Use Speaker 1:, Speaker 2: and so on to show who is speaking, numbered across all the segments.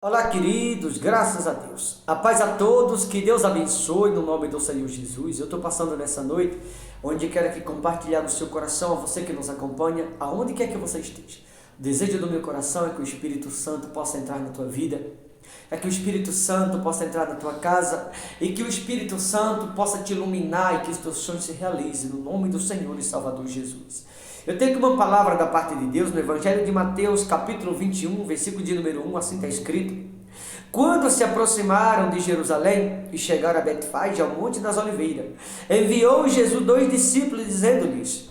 Speaker 1: Olá, queridos, graças a Deus. A paz a todos, que Deus abençoe no nome do Senhor Jesus. Eu estou passando nessa noite, onde quero aqui compartilhar no seu coração, a você que nos acompanha, aonde quer que você esteja. O desejo do meu coração é que o Espírito Santo possa entrar na tua vida, é que o Espírito Santo possa entrar na tua casa e que o Espírito Santo possa te iluminar e que os teus sonhos se realizem no nome do Senhor e Salvador Jesus. Eu tenho aqui uma palavra da parte de Deus no Evangelho de Mateus, capítulo 21, versículo de número 1, assim está escrito: Quando se aproximaram de Jerusalém e chegaram a Betfage, ao Monte das Oliveiras, enviou Jesus 2 discípulos, dizendo-lhes: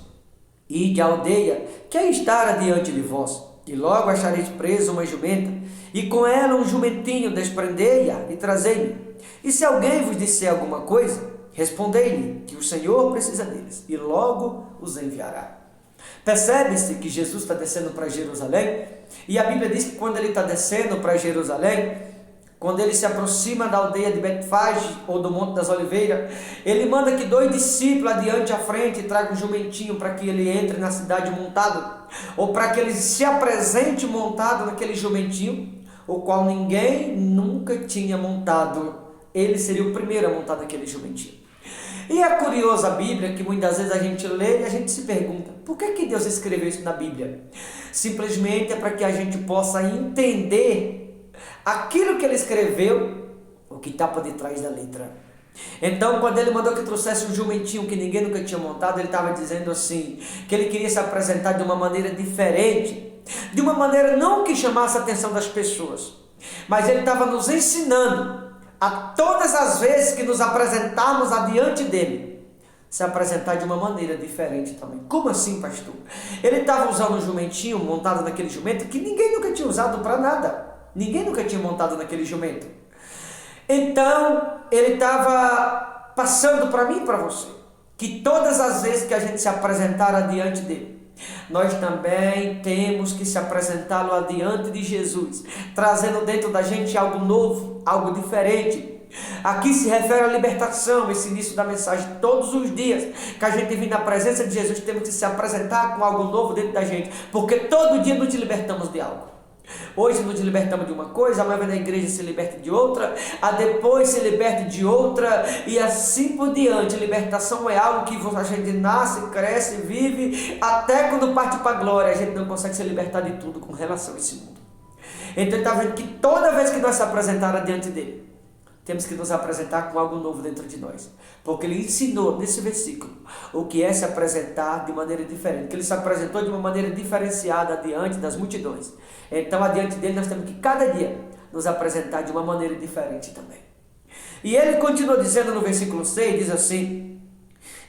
Speaker 1: Ide à aldeia que aí está adiante de vós, e logo achareis presa uma jumenta, e com ela um jumentinho, desprendei-a e trazei-me. E se alguém vos disser alguma coisa, respondei-lhe que o Senhor precisa deles, e logo os enviará. Percebe-se que Jesus está descendo para Jerusalém, e a Bíblia diz que quando ele está descendo para Jerusalém, quando ele se aproxima da aldeia de Betfage, ou do Monte das Oliveiras, ele manda que 2 discípulos adiante à frente tragam um jumentinho para que ele entre na cidade montado, ou para que ele se apresente montado naquele jumentinho, o qual ninguém nunca tinha montado. Ele seria o primeiro a montar naquele jumentinho. E é curioso a Bíblia, que muitas vezes a gente lê e a gente se pergunta, por que Deus escreveu isso na Bíblia? Simplesmente é para que a gente possa entender aquilo que ele escreveu, o que está por detrás da letra. Então, quando ele mandou que trouxesse um jumentinho que ninguém nunca tinha montado, ele estava dizendo assim, que ele queria se apresentar de uma maneira diferente, de uma maneira não que chamasse a atenção das pessoas, mas ele estava nos ensinando a todas as vezes que nos apresentarmos adiante dele, se apresentar de uma maneira diferente também. Como assim, pastor? Ele estava usando um jumentinho, montado naquele jumento, que ninguém nunca tinha usado para nada. Ninguém nunca tinha montado naquele jumento. Então, ele estava passando para mim e para você, que todas as vezes que a gente se apresentar adiante dele, nós também temos que se apresentá-lo adiante de Jesus, trazendo dentro da gente algo novo, algo diferente. Aqui se refere à libertação, esse início da mensagem. Todos os dias que a gente vem na presença de Jesus, temos que se apresentar com algo novo dentro da gente, porque todo dia nos libertamos de algo. Hoje nos libertamos de uma coisa, amanhã na igreja se liberta de outra, a depois se liberta de outra, e assim por diante. Libertação é algo que a gente nasce, cresce, vive, até quando parte para a glória, a gente não consegue se libertar de tudo com relação a esse mundo. Então está vendo que toda vez que nós se apresentar diante dele, temos que nos apresentar com algo novo dentro de nós. Porque ele ensinou nesse versículo o que é se apresentar de maneira diferente. Que ele se apresentou de uma maneira diferenciada diante das multidões. Então, adiante dele, nós temos que cada dia nos apresentar de uma maneira diferente também. E ele continua dizendo no versículo 6, diz assim: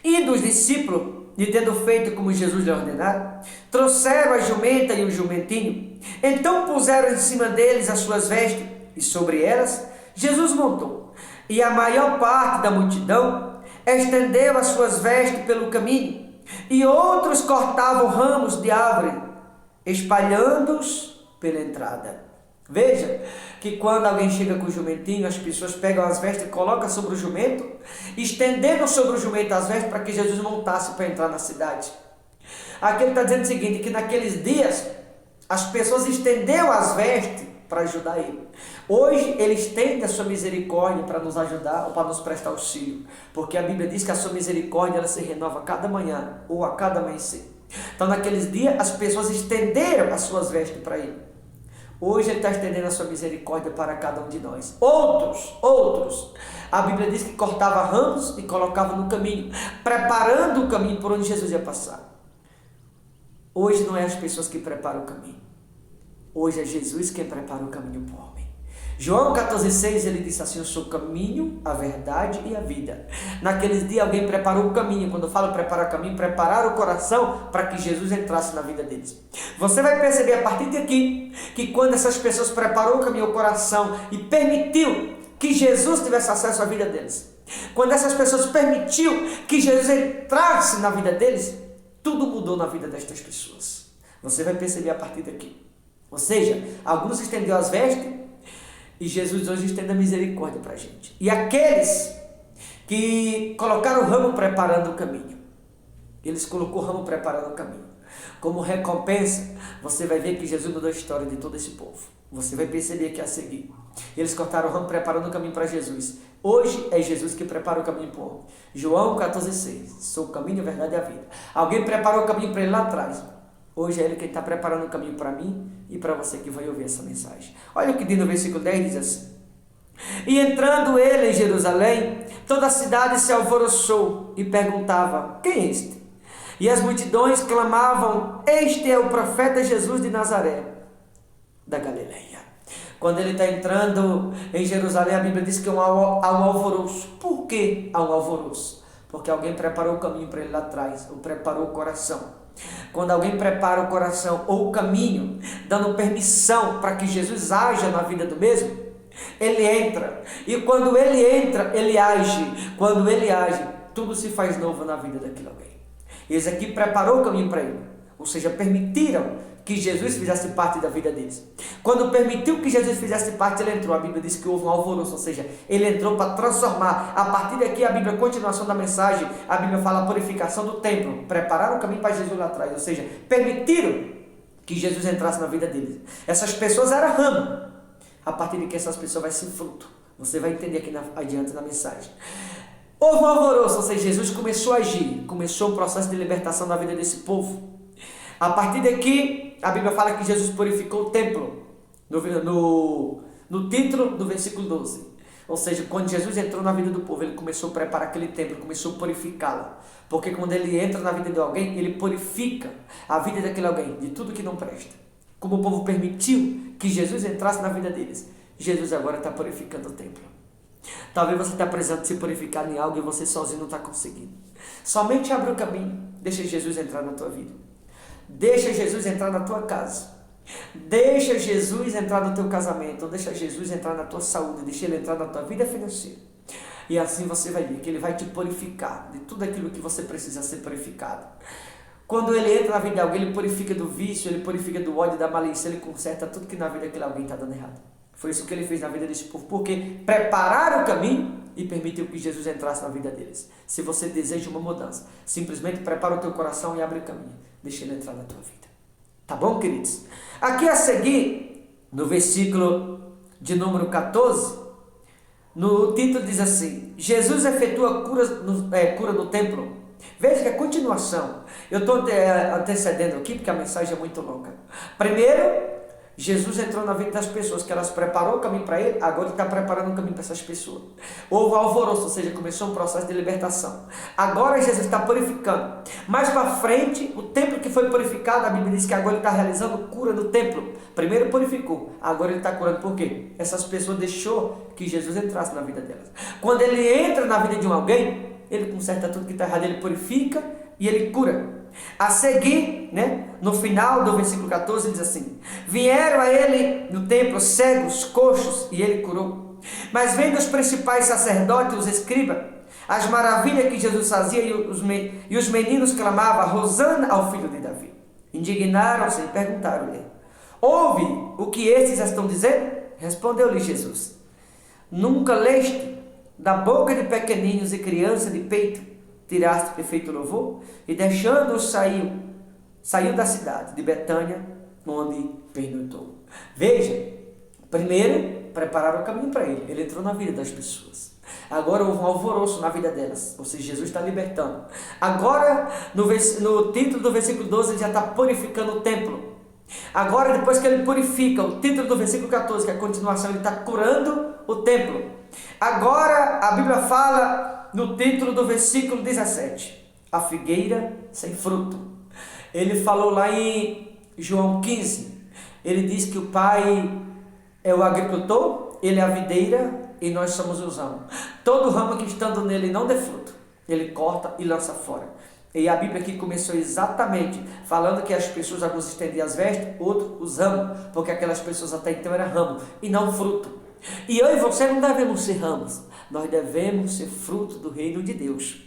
Speaker 1: E dos discípulos, e tendo feito como Jesus lhe ordenara, trouxeram a jumenta e o jumentinho. Então puseram em cima deles as suas vestes, e sobre elas Jesus montou, e a maior parte da multidão estendeu as suas vestes pelo caminho, e outros cortavam ramos de árvore, espalhando-os pela entrada. Veja que quando alguém chega com o jumentinho, as pessoas pegam as vestes e colocam sobre o jumento, estendendo sobre o jumento as vestes para que Jesus montasse para entrar na cidade. Aqui ele está dizendo o seguinte, que naqueles dias as pessoas estenderam as vestes para ajudar ele. Hoje ele estende a sua misericórdia para nos ajudar ou para nos prestar auxílio, porque a Bíblia diz que a sua misericórdia ela se renova a cada manhã ou a cada amanhecer. Então naqueles dias as pessoas estenderam as suas vestes para ele. Hoje ele está estendendo a sua misericórdia para cada um de nós. Outros, a Bíblia diz que cortava ramos e colocava no caminho, preparando o caminho por onde Jesus ia passar. Hoje não é as pessoas que preparam o caminho. Hoje é Jesus quem prepara o caminho para o homem. João 14,6 ele disse assim: Eu sou o caminho, a verdade e a vida. Naqueles dias alguém preparou o caminho. Quando eu falo preparar o caminho, preparar o coração para que Jesus entrasse na vida deles. Você vai perceber a partir daqui que quando essas pessoas prepararam o caminho, o coração e permitiu que Jesus tivesse acesso à vida deles, quando essas pessoas permitiu que Jesus entrasse na vida deles, tudo mudou na vida destas pessoas. Você vai perceber a partir daqui. Ou seja, alguns estendeu as vestes e Jesus hoje estende a misericórdia para a gente. E aqueles que colocaram o ramo preparando o caminho, eles colocou o ramo preparando o caminho. Como recompensa, você vai ver que Jesus mudou a história de todo esse povo. Você vai perceber que a seguir. Eles cortaram o ramo preparando o caminho para Jesus. Hoje é Jesus que prepara o caminho para o homem. João 14,6. Sou o caminho, a verdade e a vida. Alguém preparou o caminho para ele lá atrás. Hoje é ele quem está preparando o caminho para mim e para você que vai ouvir essa mensagem. Olha o que diz no versículo 10, diz assim. E entrando ele em Jerusalém, toda a cidade se alvoroçou e perguntava, quem é este? E as multidões clamavam, este é o profeta Jesus de Nazaré, da Galileia. Quando ele está entrando em Jerusalém, a Bíblia diz que há um alvoroço. Por que há um alvoroço? Porque alguém preparou o caminho para ele lá atrás, ou preparou o coração. Quando alguém prepara o coração ou o caminho, dando permissão para que Jesus haja na vida do mesmo, ele entra. E quando ele entra, ele age. Quando ele age, tudo se faz novo na vida daquele alguém. Eles aqui preparou o caminho para ele. Ou seja, permitiram que Jesus fizesse parte da vida deles. Quando permitiu que Jesus fizesse parte, ele entrou. A Bíblia diz que houve um alvoroço, ou seja, ele entrou para transformar. A partir daqui, a Bíblia, a continuação da mensagem, a Bíblia fala a purificação do templo. Prepararam o caminho para Jesus lá atrás, ou seja, permitiram que Jesus entrasse na vida deles. Essas pessoas eram ramo. A partir de que essas pessoas vai ser fruto. Você vai entender aqui adiante na mensagem. Houve um alvoroço, ou seja, Jesus começou a agir. Começou o processo de libertação da vida desse povo. A partir daqui, a Bíblia fala que Jesus purificou o templo, no título do versículo 12. Ou seja, quando Jesus entrou na vida do povo, ele começou a preparar aquele templo, começou a purificá-la. Porque quando ele entra na vida de alguém, ele purifica a vida daquele alguém, de tudo que não presta. Como o povo permitiu que Jesus entrasse na vida deles, Jesus agora está purificando o templo. Talvez você está precisando se purificar em algo e você sozinho não está conseguindo. Somente abre o caminho, deixa Jesus entrar na tua vida. Deixa Jesus entrar na tua casa. Deixa Jesus entrar no teu casamento. Deixa Jesus entrar na tua saúde. Deixa Ele entrar na tua vida financeira. E assim você vai ver que Ele vai te purificar de tudo aquilo que você precisa ser purificado. Quando Ele entra na vida de alguém, Ele purifica do vício, Ele purifica do ódio, da malícia. Ele conserta tudo que na vida daquele alguém está dando errado. Foi isso que Ele fez na vida desse povo. Porque prepararam o caminho e permitiu que Jesus entrasse na vida deles. Se você deseja uma mudança, simplesmente prepara o teu coração e abre o caminho. Deixa Ele entrar na tua vida. Tá bom, queridos? Aqui a seguir, no versículo de número 14, no título diz assim, Jesus efetua cura no templo. Veja que a continuação, eu estou antecedendo aqui porque a mensagem é muito longa. Primeiro, Jesus entrou na vida das pessoas, que elas preparou o caminho para ele, agora ele está preparando o caminho para essas pessoas. Houve alvoroço, ou seja, começou um processo de libertação. Agora Jesus está purificando. Mais para frente, o templo que foi purificado, a Bíblia diz que agora ele está realizando cura no templo. Primeiro purificou, agora ele está curando. Por quê? Essas pessoas deixou que Jesus entrasse na vida delas. Quando ele entra na vida de alguém, ele conserta tudo que está errado, ele purifica e ele cura. A seguir, no final do versículo 14, diz assim, vieram a ele no templo cegos, coxos, e ele curou. Mas vendo os principais sacerdotes, os escribas, as maravilhas que Jesus fazia e os meninos clamavam, Hosana ao filho de Davi. Indignaram-se e perguntaram-lhe, ouve o que estes estão dizendo? Respondeu-lhe Jesus, nunca leste da boca de pequeninos e crianças de peito, tiraste perfeito louvor, e deixando-os saiu da cidade de Betânia, onde pernoitou. Veja, primeiro prepararam o caminho para ele, ele entrou na vida das pessoas. Agora houve um alvoroço na vida delas, ou seja, Jesus está libertando. Agora, no título do versículo 12, ele já está purificando o templo. Agora, depois que ele purifica, o título do versículo 14, que é a continuação, ele está curando o templo. Agora, a Bíblia fala no título do versículo 17, a figueira sem fruto. Ele falou lá em João 15, ele diz que o Pai é o agricultor, ele é a videira e nós somos os ramos. Todo ramo que estando nele não dê fruto, ele corta e lança fora. E a Bíblia aqui começou exatamente falando que as pessoas, alguns estendiam as vestes, outros os ramos, porque aquelas pessoas até então eram ramo e não fruto. E eu e você não devemos ser ramos, nós devemos ser fruto do reino de Deus.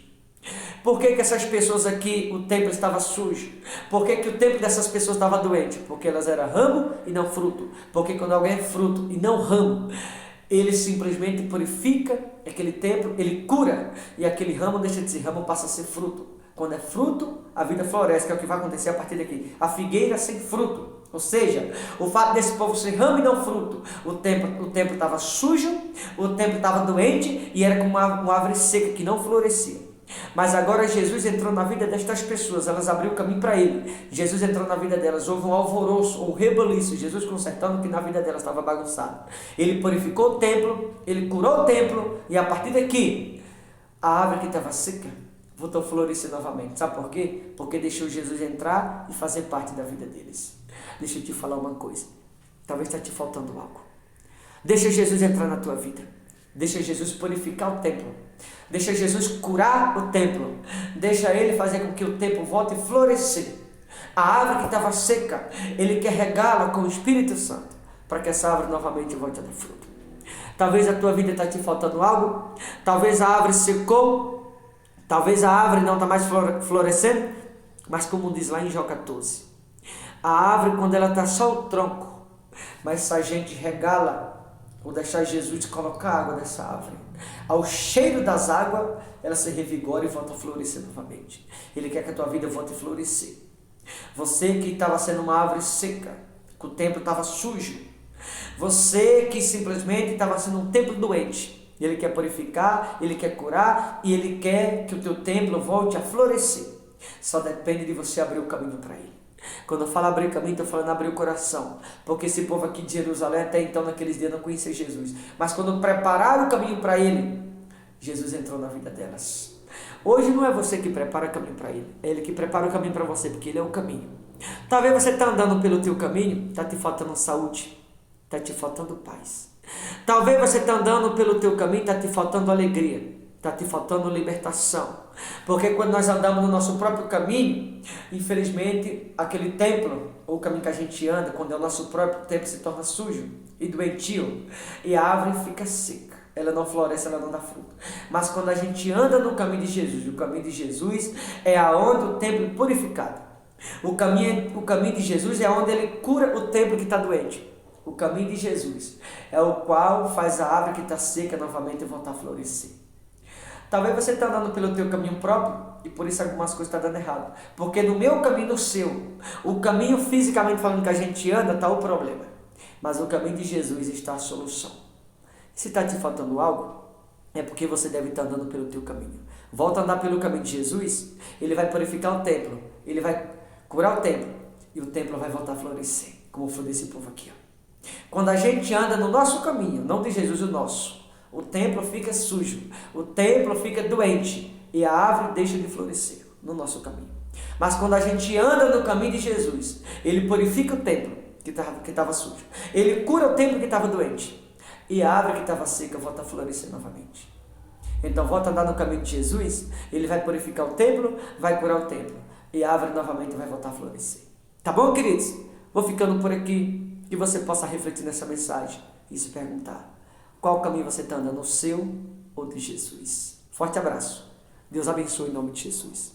Speaker 1: Por que essas pessoas aqui, o templo estava sujo? Por que o templo dessas pessoas estava doente? Porque elas eram ramo e não fruto. Porque quando alguém é fruto e não ramo, ele simplesmente purifica aquele templo, ele cura, e aquele ramo deixa de ser ramo, passa a ser fruto. Quando é fruto, a vida floresce, que é o que vai acontecer a partir daqui. A figueira sem fruto, Ou seja, o fato desse povo ser ramo e não fruto, o templo estava sujo, o templo estava doente e era como uma árvore seca que não florescia. Mas agora Jesus entrou na vida destas pessoas, elas abriram o caminho para ele. Jesus entrou na vida delas, houve um alvoroço, um reboliço, Jesus consertando o que na vida delas estava bagunçado. Ele purificou o templo, ele curou o templo e a partir daqui, a árvore que estava seca voltou a florescer novamente. Sabe por quê? Porque deixou Jesus entrar e fazer parte da vida deles. Deixa eu te falar uma coisa, talvez está te faltando algo. Deixa Jesus entrar na tua vida. Deixa Jesus purificar o templo. Deixa Jesus curar o templo. Deixa Ele fazer com que o templo volte a florescer. A árvore que estava seca, Ele quer regá-la com o Espírito Santo, para que essa árvore novamente volte a dar fruto. Talvez a tua vida está te faltando algo. Talvez a árvore secou. Talvez a árvore não está mais florescendo. Mas como diz lá em Jó 14, a árvore, quando ela está só o tronco, mas se a gente regá-la, ou deixar Jesus colocar água nessa árvore, ao cheiro das águas, ela se revigora e volta a florescer novamente. Ele quer que a tua vida volte a florescer. Você que estava sendo uma árvore seca, que o templo estava sujo, você que simplesmente estava sendo um templo doente, Ele quer purificar, Ele quer curar e Ele quer que o teu templo volte a florescer. Só depende de você abrir o caminho para Ele. Quando eu falo abrir o caminho, estou falando abrir o coração. Porque esse povo aqui de Jerusalém até então naqueles dias não conhecia Jesus. Mas quando prepararam o caminho para Ele, Jesus entrou na vida delas. Hoje não é você que prepara o caminho para Ele. É Ele que prepara o caminho para você, porque Ele é o caminho. Talvez você está andando pelo teu caminho, está te faltando saúde, está te faltando paz. Talvez você está andando pelo teu caminho, está te faltando alegria, está te faltando libertação. Porque quando nós andamos no nosso próprio caminho, infelizmente, aquele templo, ou o caminho que a gente anda, quando é o nosso próprio templo, se torna sujo e doentio, e a árvore fica seca. Ela não floresce, ela não dá fruto. Mas quando a gente anda no caminho de Jesus, o caminho de Jesus é aonde o templo é purificado. O caminho de Jesus é onde Ele cura o templo que está doente. O caminho de Jesus é o qual faz a árvore que está seca novamente voltar a florescer. Talvez você está andando pelo teu caminho próprio e por isso algumas coisas estão dando errado. Porque no meu caminho, no seu, o caminho fisicamente falando que a gente anda, está o problema. Mas o caminho de Jesus está a solução. Se está te faltando algo, é porque você deve estar andando pelo teu caminho. Volta a andar pelo caminho de Jesus, Ele vai purificar o templo, Ele vai curar o templo e o templo vai voltar a florescer, como foi desse povo aqui. Ó. Quando a gente anda no nosso caminho, não de Jesus, o nosso, o templo fica sujo, o templo fica doente e a árvore deixa de florescer no nosso caminho. Mas quando a gente anda no caminho de Jesus, Ele purifica o templo que estava sujo, Ele cura o templo que estava doente e a árvore que estava seca volta a florescer novamente. Então volta a andar no caminho de Jesus, Ele vai purificar o templo, vai curar o templo e a árvore novamente vai voltar a florescer. Tá bom, queridos? Vou ficando por aqui, que você possa refletir nessa mensagem e se perguntar: qual caminho você está andando, o seu ou de Jesus? Forte abraço. Deus abençoe em nome de Jesus.